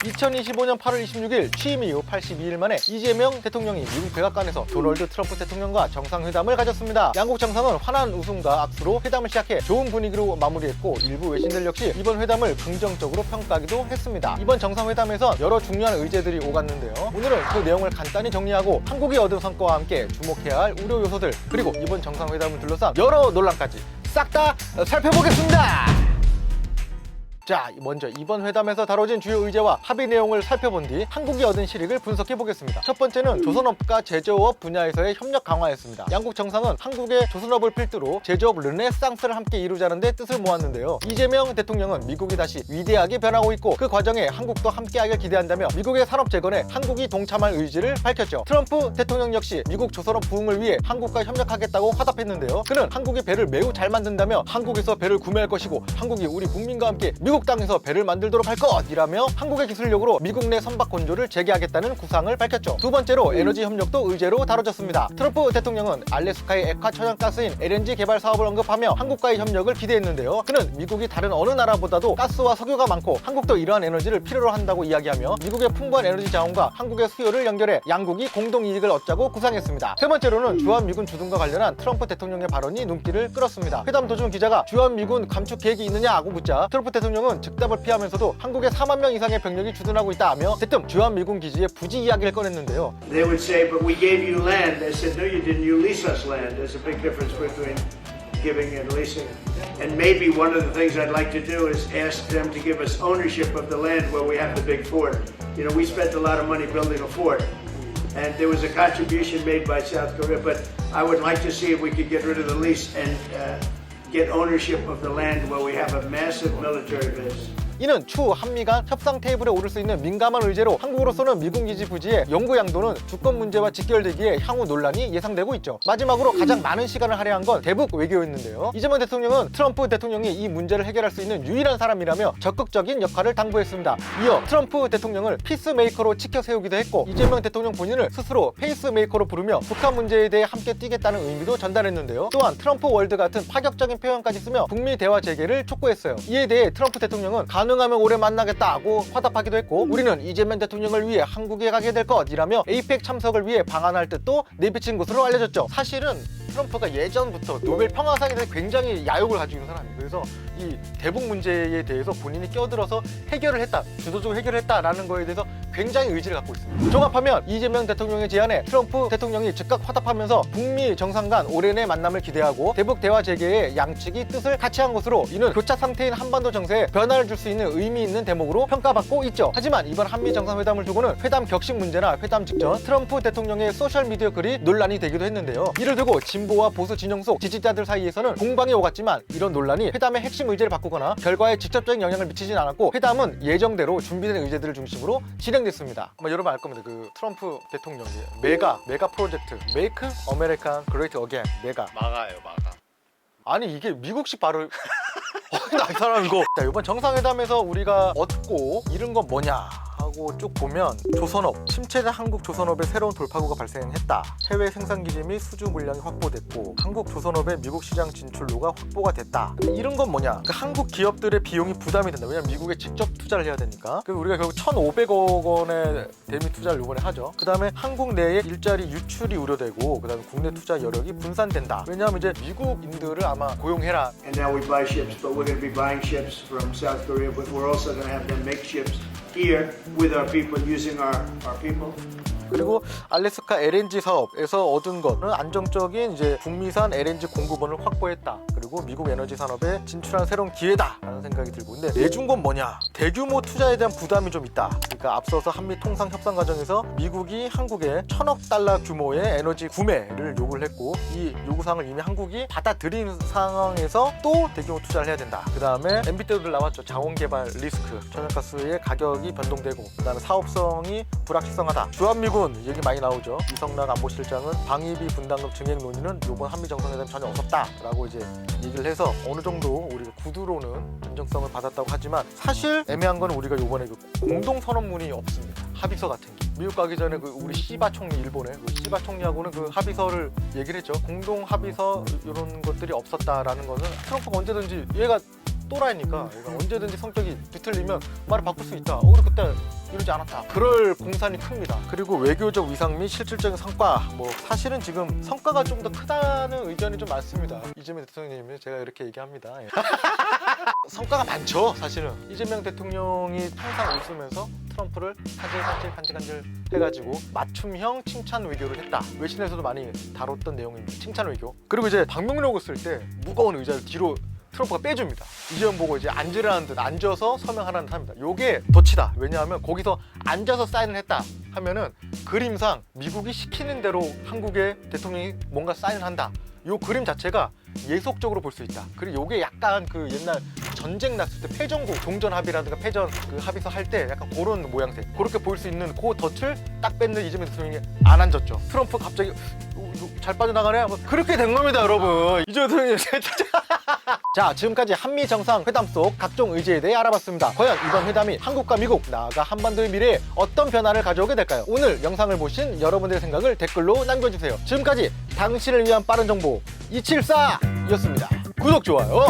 2025년 8월 26일 취임 이후 82일 만에 이재명 대통령이 미국 백악관에서 도널드 트럼프 대통령과 정상회담을 가졌습니다. 양국 정상은 환한 웃음과 악수로 회담을 시작해 좋은 분위기로 마무리했고 일부 외신들 역시 이번 회담을 긍정적으로 평가하기도 했습니다. 이번 정상회담에선 여러 중요한 의제들이 오갔는데요. 오늘은 그 내용을 간단히 정리하고 한국이 얻은 성과와 함께 주목해야 할 우려 요소들 그리고 이번 정상회담을 둘러싼 여러 논란까지 싹 다 살펴보겠습니다. 자, 먼저 이번 회담에서 다뤄진 주요 의제와 합의 내용을 살펴본 뒤 한국이 얻은 실익을 분석해 보겠습니다. 첫 번째는 조선업과 제조업 분야에서의 협력 강화였습니다. 양국 정상은 한국의 조선업을 필두로 제조업 르네상스를 함께 이루자는 데 뜻을 모았는데요. 이재명 대통령은 미국이 다시 위대하게 변하고 있고 그 과정에 한국도 함께하길 기대한다며 미국의 산업 재건에 한국이 동참할 의지를 밝혔죠. 트럼프 대통령 역시 미국 조선업 부흥을 위해 한국과 협력하겠다고 화답했는데요. 그는 한국이 배를 매우 잘 만든다며 한국에서 배를 구매할 것이고 한국이 우리 국민과 함께 미국 땅에서 배를 만들도록 할 것이라며 한국의 기술력으로 미국 내 선박 건조를 재개하겠다는 구상을 밝혔죠. 두 번째로 에너지 협력도 의제로 다뤄졌습니다. 트럼프 대통령은 알래스카의 액화 천연가스인 LNG 개발 사업을 언급하며 한국과의 협력을 기대했는데요. 그는 미국이 다른 어느 나라보다도 가스와 석유가 많고 한국도 이러한 에너지를 필요로 한다고 이야기하며 미국의 풍부한 에너지 자원과 한국의 수요를 연결해 양국이 공동 이익을 얻자고 구상했습니다. 세 번째로는 주한미군 주둔과 관련한 트럼프 대통령의 발언이 눈길을 끌었습니다. 회담 도중 기자가 주한미군 감축 계획이 있느냐고 묻자 트럼프 대통령은 즉답을 피하면서도 한국에 4만 명 이상의 병력이 주둔하고 있다며 대뜸 주한미군 기지의 부지 이야기를 꺼냈는데요. They would say, but we gave you land. I said, no, you didn't. You lease us land. There's a big difference between giving and leasing. And maybe one of the things I'd like to do is ask them to give us ownership of the land where we have the big fort. You know, we spent a lot of money building a fort. And there was a contribution made by South Korea, but I would like to see if we could get rid of the lease and get ownership of the land where we have a massive military base. 이는 추후 한미 간 협상 테이블에 오를 수 있는 민감한 의제로 한국으로서는 미군 기지 부지의 영구 양도는 주권 문제와 직결되기에 향후 논란이 예상되고 있죠. 마지막으로 가장 많은 시간을 할애한 건 대북 외교였는데요. 이재명 대통령은 트럼프 대통령이 이 문제를 해결할 수 있는 유일한 사람이라며 적극적인 역할을 당부했습니다. 이어 트럼프 대통령을 피스메이커로 치켜 세우기도 했고 이재명 대통령 본인을 스스로 페이스메이커로 부르며 북한 문제에 대해 함께 뛰겠다는 의미도 전달했는데요. 또한 트럼프 월드 같은 파격적인 표현까지 쓰며 북미 대화 재개를 촉구했어요. 이에 대해 트럼프 대통령은 가능하면 올해 만나겠다고 화답하기도 했고 우리는 이재명 대통령을 위해 한국에 가게 될 것이라며 에이펙 참석을 위해 방한할 뜻도 내비친 것으로 알려졌죠. 사실은 트럼프가 예전부터 노벨 평화상에 대해 굉장히 야욕을 가지고 있는 사람이에요. 그래서 이 대북 문제에 대해서 본인이 끼어들어서 해결을 했다, 주도적으로 해결을 했다라는 거에 대해서 굉장히 의지를 갖고 있습니다. 종합하면 이재명 대통령의 제안에 트럼프 대통령이 즉각 화답하면서 북미 정상 간 올해 내 만남을 기대하고 대북 대화 재개에 양측이 뜻을 같이 한 것으로 이는 교차 상태인 한반도 정세에 변화를 줄 수 있는 의미 있는 대목으로 평가받고 있죠. 하지만 이번 한미 정상회담을 두고는 회담 격식 문제나 회담 직전 트럼프 대통령의 소셜미디어 글이 논란이 되기도 했는데요. 이를 두고 진보와 보수 진영 속 지지자들 사이에서는 공방이 오갔지만 이런 논란이 회담의 핵심 의제를 바꾸거나 결과에 직접적인 영향을 미치진 않았고 회담은 예정대로 준비된 의제들을 중심으로 진행됐습니다. 여러분 알 겁니다. 그 트럼프 대통령이 메가 프로젝트 Make America Great Again 메가 막아요, 막아. 아니 이게 미국식 발음 나 이 사람 이거 자, 이번 정상회담에서 우리가 얻고 잃은 건 뭐냐 하고 쭉 보면 조선업, 침체된 한국 조선업에 새로운 돌파구가 발생했다. 해외 생산 기지 및 수주 물량이 확보됐고 한국 조선업의 미국 시장 진출로가 확보가 됐다. 잃은 건 뭐냐? 그 한국 기업들의 비용이 부담이 된다. 왜냐면 미국에 직접 투자를 해야 되니까. 그 우리가 결국 1,500억 원의 대미 투자를 이번에 하죠. 그 다음에 한국 내에 일자리 유출이 우려되고 그 다음에 국내 투자 여력이 분산된다. 왜냐하면 이제 미국인들을 아마 고용해라. And now we buy ships, but we're going to be buying ships from South Korea, but we're also going to have them make ships here with our people, using our people. 그리고 알래스카 LNG 사업에서 얻은 것은 안정적인 이제 북미산 LNG 공급원을 확보했다. 그리고 미국 에너지 산업에 진출한 새로운 기회다라는 생각이 들고 근데 내준 건 뭐냐? 대규모 투자에 대한 부담이 좀 있다. 그러니까 앞서서 한미 통상 협상 과정에서 미국이 한국에 1,000억 달러 규모의 에너지 구매를 요구를 했고 이 요구사항을 이미 한국이 받아들인 상황에서 또 대규모 투자를 해야 된다. 그 다음에 MB 때도 나왔죠. 자원 개발 리스크, 천연가스의 가격이 변동되고 그 다음에 사업성이 불확실성하다. 주한미군 얘기 많이 나오죠. 이성락 안보실장은 방위비 분담금 증액 논의는 이번 한미 정상회담 전혀 없었다라고 이제 얘기를 해서 어느 정도 우리가 구두로는 안정성을 받았다고 하지만 사실 애매한 건 우리가 이번에 그 공동 선언문이 없습니다. 합의서 같은 게 미국 가기 전에 그 우리 시바 총리 일본의 그 시바 총리하고는 그 합의서를 얘기를 했죠. 공동 합의서 이런 것들이 없었다라는 거는 트럼프가 언제든지 얘가 또라이니까 얘가 언제든지 성격이 뒤틀리면 말을 바꿀 수 있다. 우리 그때 이러지 않았다. 그럴 공산이 큽니다. 그리고 외교적 위상 및 실질적인 성과, 뭐 사실은 지금 성과가 좀 더 크다는 의견이 좀 많습니다. 이재명 대통령님이 제가 이렇게 얘기합니다. 예. 성과가 많죠. 사실은 이재명 대통령이 항상 웃으면서 트럼프를 간질간질 해가지고 맞춤형 칭찬 외교를 했다. 외신에서도 많이 다뤘던 내용입니다. 칭찬 외교. 그리고 이제 방명록을 쓸 때 무거운 의자를 뒤로 트럼프가 빼줍니다. 이재명 보고 이제 앉으라는 듯 앉아서 서명하라는 듯 합니다. 요게 덫이다. 왜냐하면 거기서 앉아서 사인을 했다 하면은 그림상 미국이 시키는 대로 한국의 대통령이 뭔가 사인을 한다. 요 그림 자체가 예속적으로 볼 수 있다. 그리고 요게 약간 그 옛날 전쟁 났을 때 패전국 종전 합의라든가 패전 그 합의서 할 때 약간 그런 모양새, 그렇게 보일 수 있는 그 덫을 딱 뺏는 이재명 대통령이 안 앉았죠. 트럼프 갑자기 잘 빠져나가네. 뭐 그렇게 된 겁니다, 여러분. 이재명 대통령이 자, 지금까지 한미 정상회담 속 각종 의제에 대해 알아봤습니다. 과연 이번 회담이 한국과 미국, 나아가 한반도의 미래에 어떤 변화를 가져오게 될까요? 오늘 영상을 보신 여러분들의 생각을 댓글로 남겨주세요. 지금까지 당신을 위한 빠른 정보 274였습니다. 구독, 좋아요